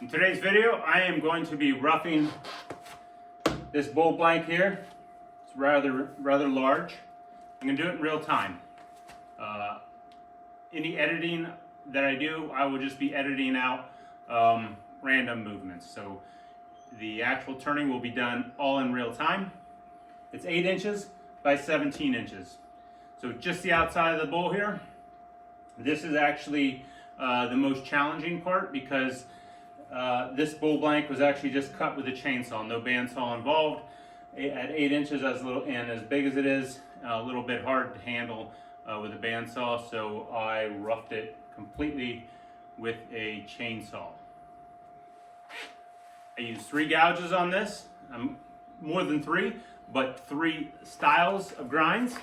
In today's video, I am going to be roughing this bowl blank here. It's rather large. I'm going to do it in real time. Any editing that I do, I will just be editing out random movements. So the actual turning will be done all in real time. It's 8 inches by 17 inches. So just the outside of the bowl here. This is actually the most challenging part because this bowl blank was actually just cut with a chainsaw, no bandsaw involved. At 8 inches and as big as it is, a little bit hard to handle with a bandsaw, so I roughed it completely with a chainsaw. I used 3 gouges on this, more than 3, but 3 styles of grinds.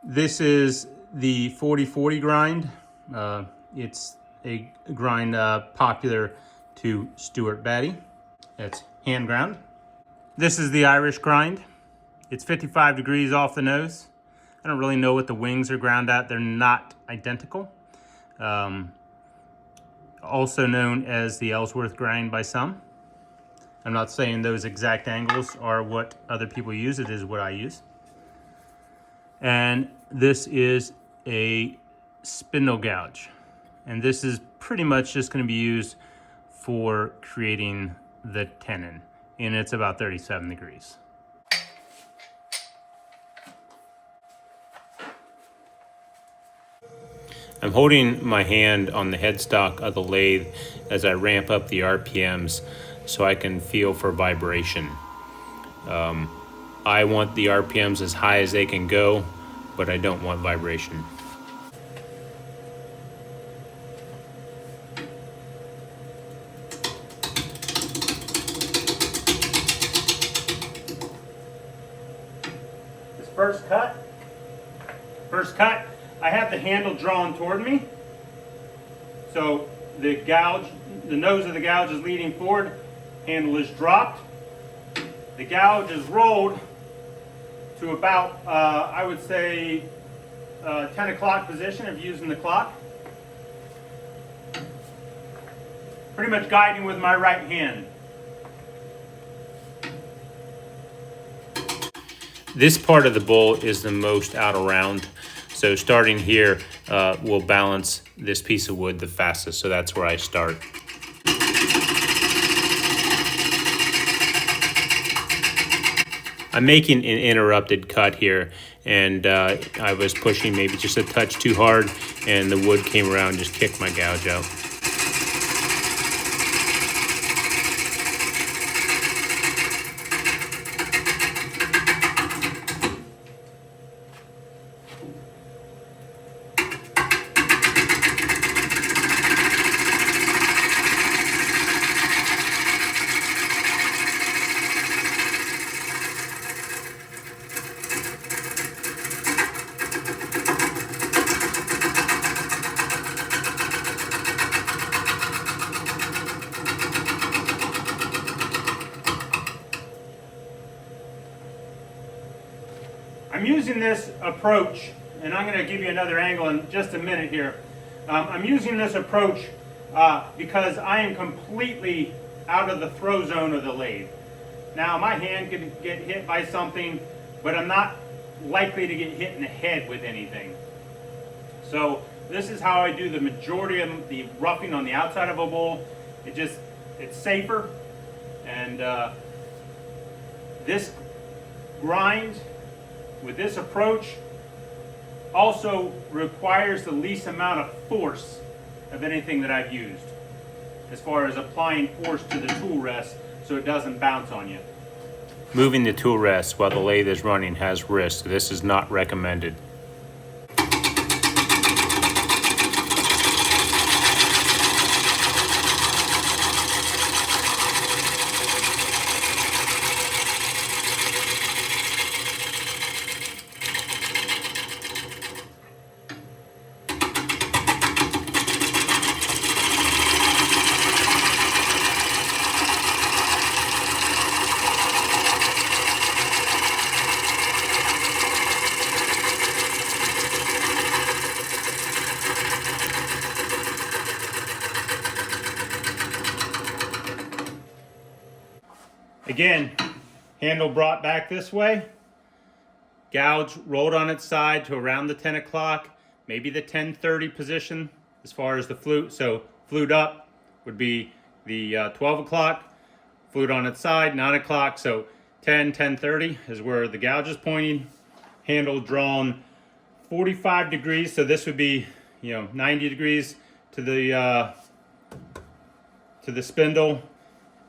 This is the 40/40 grind. It's a grind popular to Stuart Batty. It's hand ground. This is the Irish grind. It's 55 degrees off the nose. I don't really know what the wings are ground at. They're not identical. Also known as the Ellsworth grind by some. I'm not saying those exact angles are what other people use. It is what I use. And this is a spindle gouge. And this is pretty much just going to be used for creating the tenon. And it's about 37 degrees. I'm holding my hand on the headstock of the lathe as I ramp up the RPMs so I can feel for vibration. I want the RPMs as high as they can go, but I don't want vibration. This first cut, I have the handle drawn toward me. So the nose of the gouge is leading forward, handle is dropped. The gouge is rolled to about, I would say, 10 o'clock position if using the clock. Pretty much guiding with my right hand. This part of the bowl is the most out of round. So starting here will balance this piece of wood the fastest. So that's where I start. I'm making an interrupted cut here, and I was pushing maybe just a touch too hard, and the wood came around and just kicked my gouge out. I'm using this approach, and I'm going to give you another angle in just a minute here. I'm using this approach because I am completely out of the throw zone of the lathe. Now my hand could get hit by something, but I'm not likely to get hit in the head with anything. So this is how I do the majority of the roughing on the outside of a bowl. It's safer, and this grind with this approach also requires the least amount of force of anything that I've used, as far as applying force to the tool rest so it doesn't bounce on you. Moving the tool rest while the lathe is running has risk. This is not recommended. Again, handle brought back this way, gouge rolled on its side to around the 10 o'clock, maybe the 10:30 position as far as the flute. So flute up would be the 12 o'clock, flute on its side, 9 o'clock. So 10, 10:30 is where the gouge is pointing. Handle drawn 45 degrees. So this would be, 90 degrees to the spindle,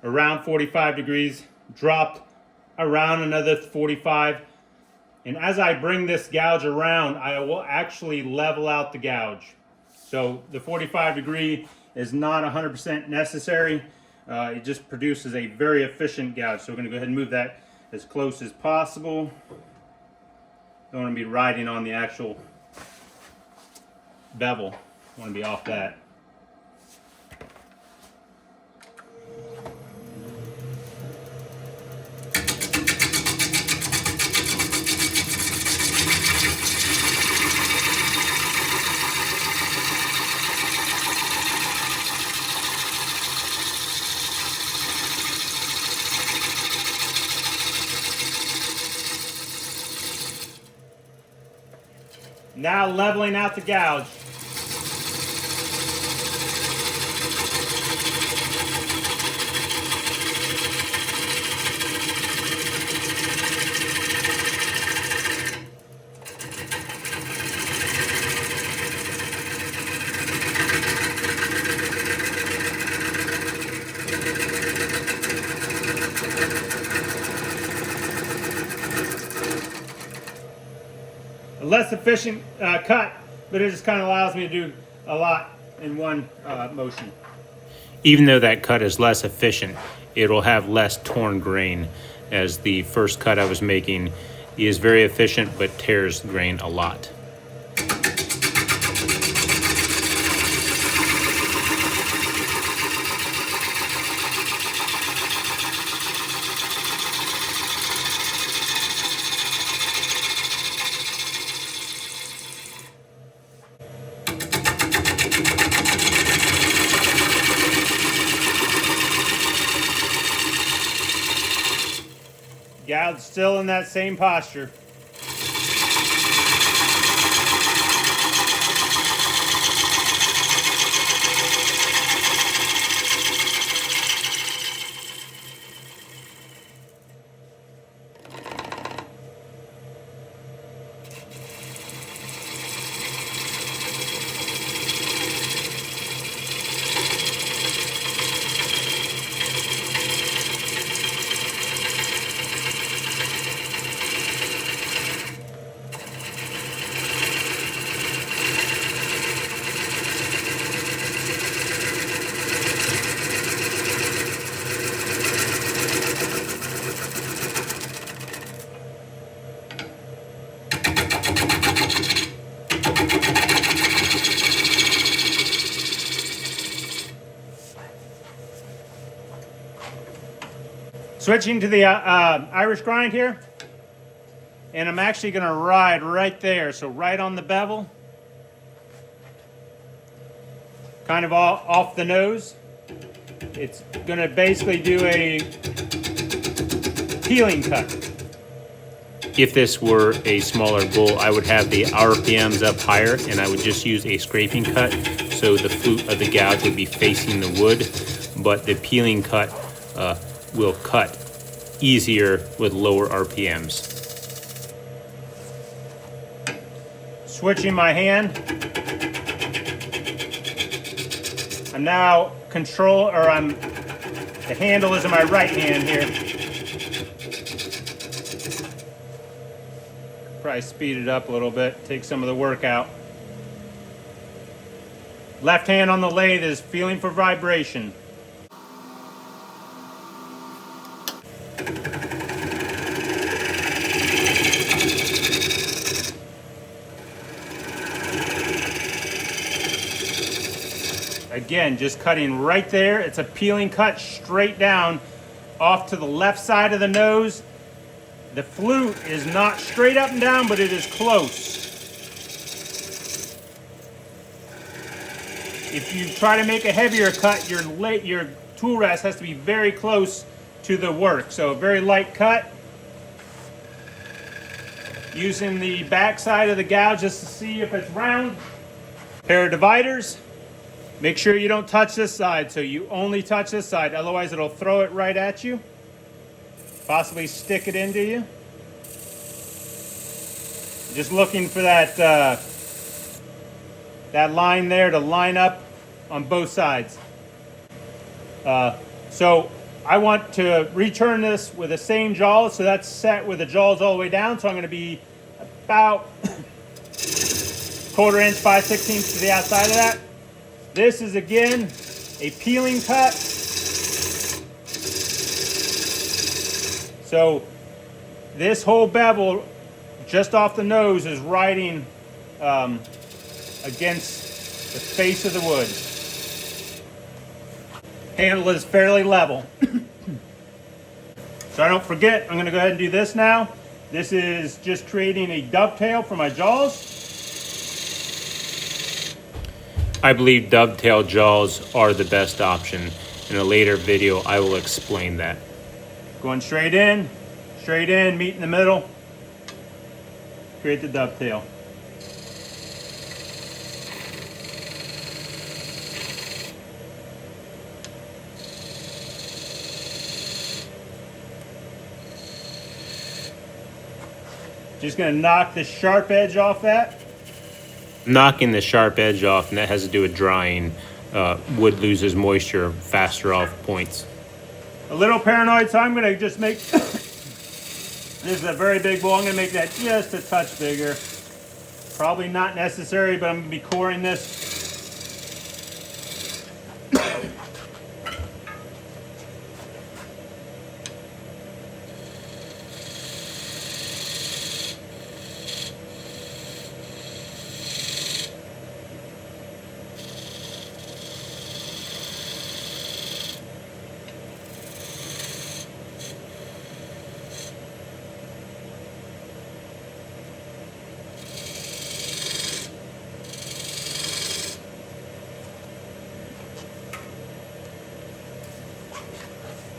around 45 degrees, dropped around another 45. And as I bring this gouge around, I will actually level out the gouge. So the 45 degree is not 100% necessary. It just produces a very efficient gouge. So we're going to go ahead and move that as close as possible. Don't want to be riding on the actual bevel. I want to be off that. Now leveling out the gouge. A less efficient cut, but it just kind of allows me to do a lot in one motion. Even though that cut is less efficient, it'll have less torn grain, as the first cut I was making is very efficient but tears grain a lot. Gouge still in that same posture. Switching to the Irish grind here, and I'm actually going to ride right there, so right on the bevel, kind of off the nose. It's going to basically do a peeling cut. If this were a smaller bowl, I would have the RPMs up higher, and I would just use a scraping cut, so the flute of the gouge would be facing the wood, but the peeling cut will cut easier with lower RPMs. Switching my hand. I'm now the handle is in my right hand here. Probably speed it up a little bit, take some of the work out. Left hand on the lathe is feeling for vibration. Again, just cutting right there. It's a peeling cut straight down off to the left side of the nose. The flute is not straight up and down, but it is close. If you try to make a heavier cut, your tool rest has to be very close to the work. So a very light cut. Using the back side of the gouge just to see if it's round. Pair of dividers. Make sure you don't touch this side, so you only touch this side, otherwise it'll throw it right at you. Possibly stick it into you. Just looking for that that line there to line up on both sides. So I want to return this with the same jaws, so that's set with the jaws all the way down. So I'm going to be about 1/4 inch, 5/16 to the outside of that. This is again a peeling cut. So this whole bevel just off the nose is riding against the face of the wood. Handle is fairly level. So I don't forget, I'm going to go ahead and do this now. This is just creating a dovetail for my jaws. I believe dovetail jaws are the best option. In a later video, I will explain that. Going straight in, meet in the middle. Create the dovetail. Just going to knock the sharp edge off that. Knocking the sharp edge off, and that has to do with drying. Wood loses moisture faster off points. A little paranoid, so I'm going to just make, this is a very big bowl, I'm going to make that just a touch bigger. Probably not necessary, but I'm going to be coring this.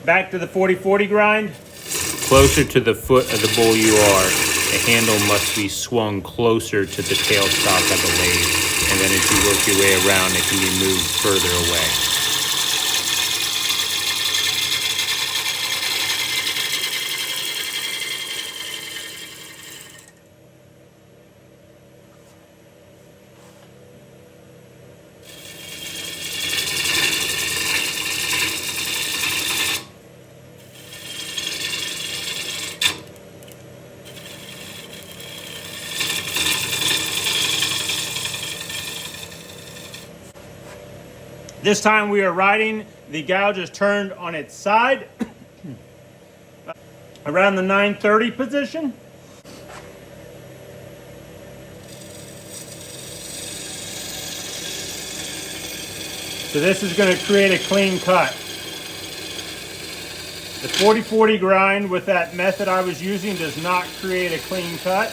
Back to the 40/40 grind. Closer to the foot of the bowl you are, the handle must be swung closer to the tailstock of the lathe, and then as you work your way around, it can be moved further away. This time we are riding, the gouge is turned on its side, around the 930 position. So this is going to create a clean cut. The 40/40 grind with that method I was using does not create a clean cut.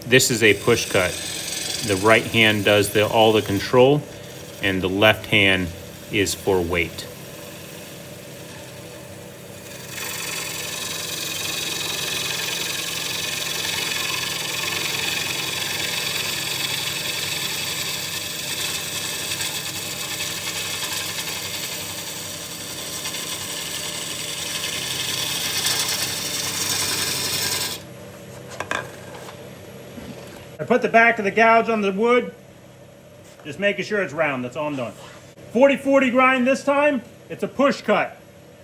This is a push cut. The right hand does all the control, and the left hand is for weight. I put the back of the gouge on the wood, just making sure it's round, that's all I'm doing. 40/40 grind this time, it's a push cut.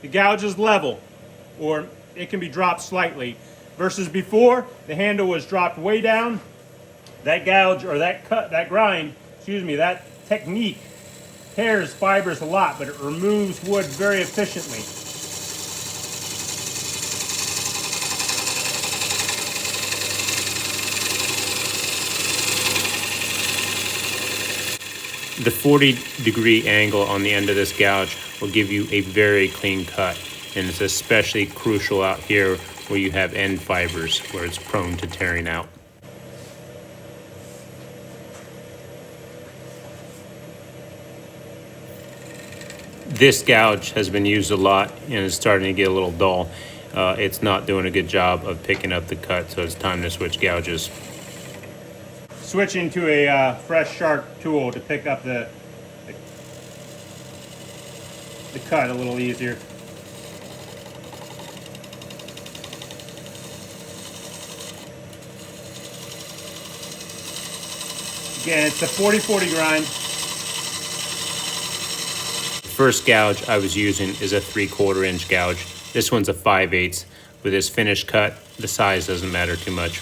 The gouge is level, or it can be dropped slightly. Versus before, the handle was dropped way down. That gouge, or that grind, that technique tears fibers a lot, but it removes wood very efficiently. The 40-degree angle on the end of this gouge will give you a very clean cut, and it's especially crucial out here where you have end fibers where it's prone to tearing out. This gouge has been used a lot and is starting to get a little dull. It's not doing a good job of picking up the cut, so it's time to switch gouges. Switching to a fresh sharp tool to pick up the cut a little easier. Again, it's a 40-40 grind. The first gouge I was using is a 3/4 inch gouge. This one's a 5/8. With this finished cut, the size doesn't matter too much.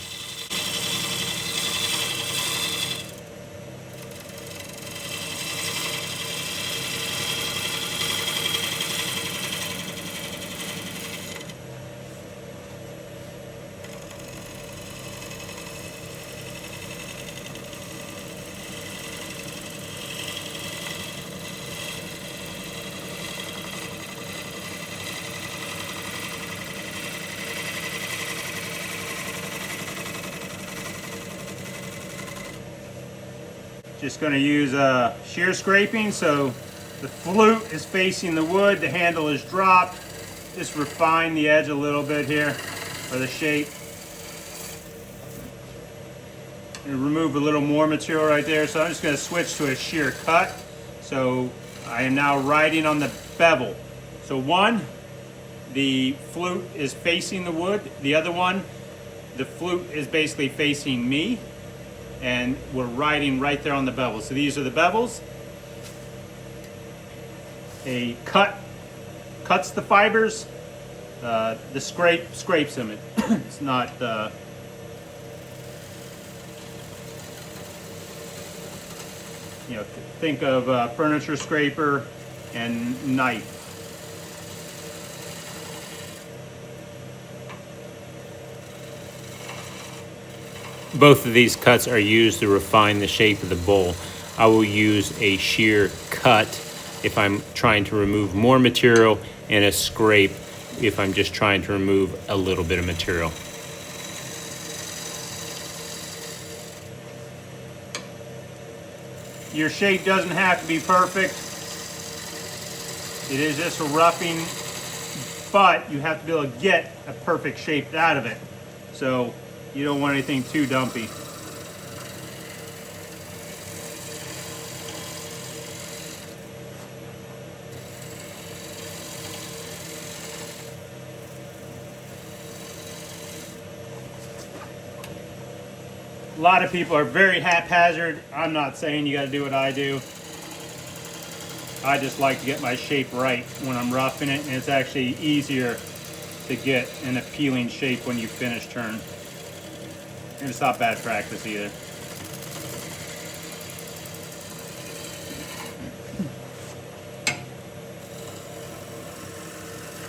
Just going to use shear scraping so the flute is facing the wood, the handle is dropped. Just refine the edge a little bit here, or the shape. And remove a little more material right there. So I'm just going to switch to a shear cut. So I am now writing on the bevel. So one, the flute is facing the wood. The other one, the flute is basically facing me. And we're writing right there on the bevel. So these are the bevels. A cut cuts the fibers. The scrape scrapes them. It's not. You know, think of furniture scraper and knife. Both of these cuts are used to refine the shape of the bowl. I will use a shear cut if I'm trying to remove more material, and a scrape if I'm just trying to remove a little bit of material. Your shape doesn't have to be perfect. It is just a roughing, but you have to be able to get a perfect shape out of it. So you don't want anything too dumpy. A lot of people are very haphazard. I'm not saying you got to do what I do. I just like to get my shape right when I'm roughing it, and it's actually easier to get an appealing shape when you finish turn. And it's not bad practice either.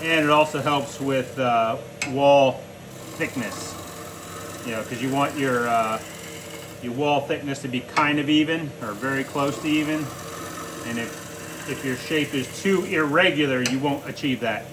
And it also helps with wall thickness. You know, because you want your wall thickness to be kind of even or very close to even. And if your shape is too irregular, you won't achieve that.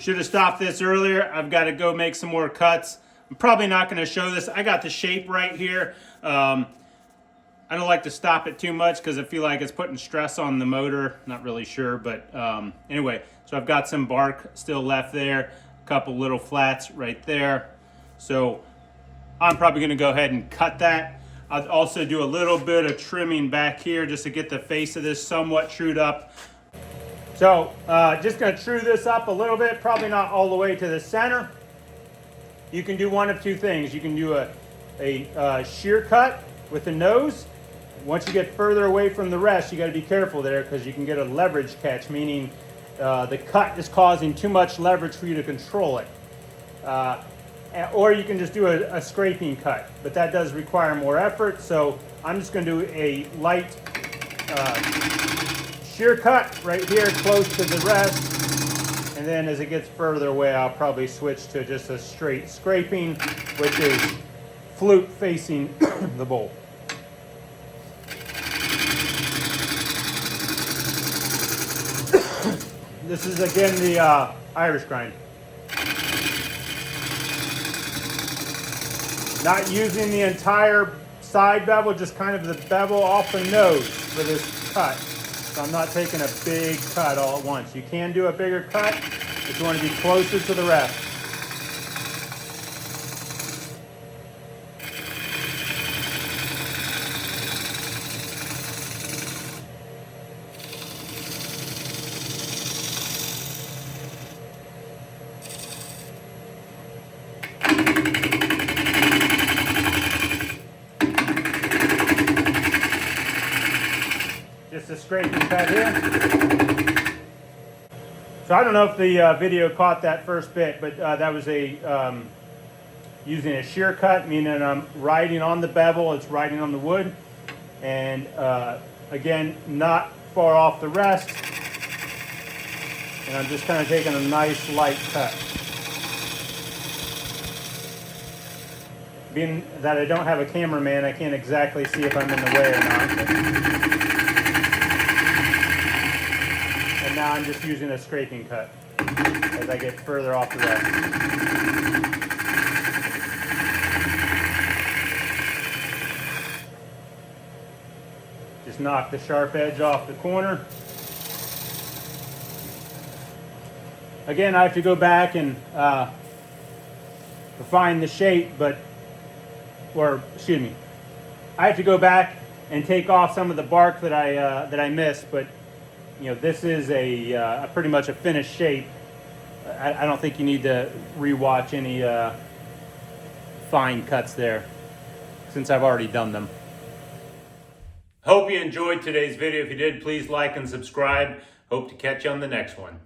Should have stopped this earlier. I've got to go make some more cuts. I'm probably not going to show this. I got the shape right here. I don't like to stop it too much because I feel like it's putting stress on the motor. Not really sure, but anyway. So I've got some bark still left there. A couple little flats right there. So I'm probably going to go ahead and cut that. I'll also do a little bit of trimming back here just to get the face of this somewhat trued up. So just going to true this up a little bit, probably not all the way to the center. You can do one of two things. You can do a shear cut with the nose, once you get further away from the rest, you got to be careful there because you can get a leverage catch, meaning the cut is causing too much leverage for you to control it. Or you can just do a scraping cut, but that does require more effort. So I'm just going to do a light shear cut right here close to the rest. And then as it gets further away, I'll probably switch to just a straight scraping, which is flute facing the bowl. This is again the Irish grind. Not using the entire side bevel, just kind of the bevel off the nose for this cut. So I'm not taking a big cut all at once. You can do a bigger cut, but you want to be closer to the rest. Just a scraping cut here. So I don't know if the video caught that first bit, but that was a using a shear cut, meaning I'm riding on the bevel, it's riding on the wood, and again, not far off the rest, and I'm just kind of taking a nice light cut. Being that I don't have a cameraman, I can't exactly see if I'm in the way or not. And now I'm just using a scraping cut as I get further off the rest. Just knock the sharp edge off the corner. Again, I have to go back and refine the shape, I have to go back and take off some of the bark that I missed, but you know, this is a pretty much a finished shape. I don't think you need to rewatch any fine cuts there, since I've already done them. Hope you enjoyed today's video. If you did, please like and subscribe. Hope to catch you on the next one.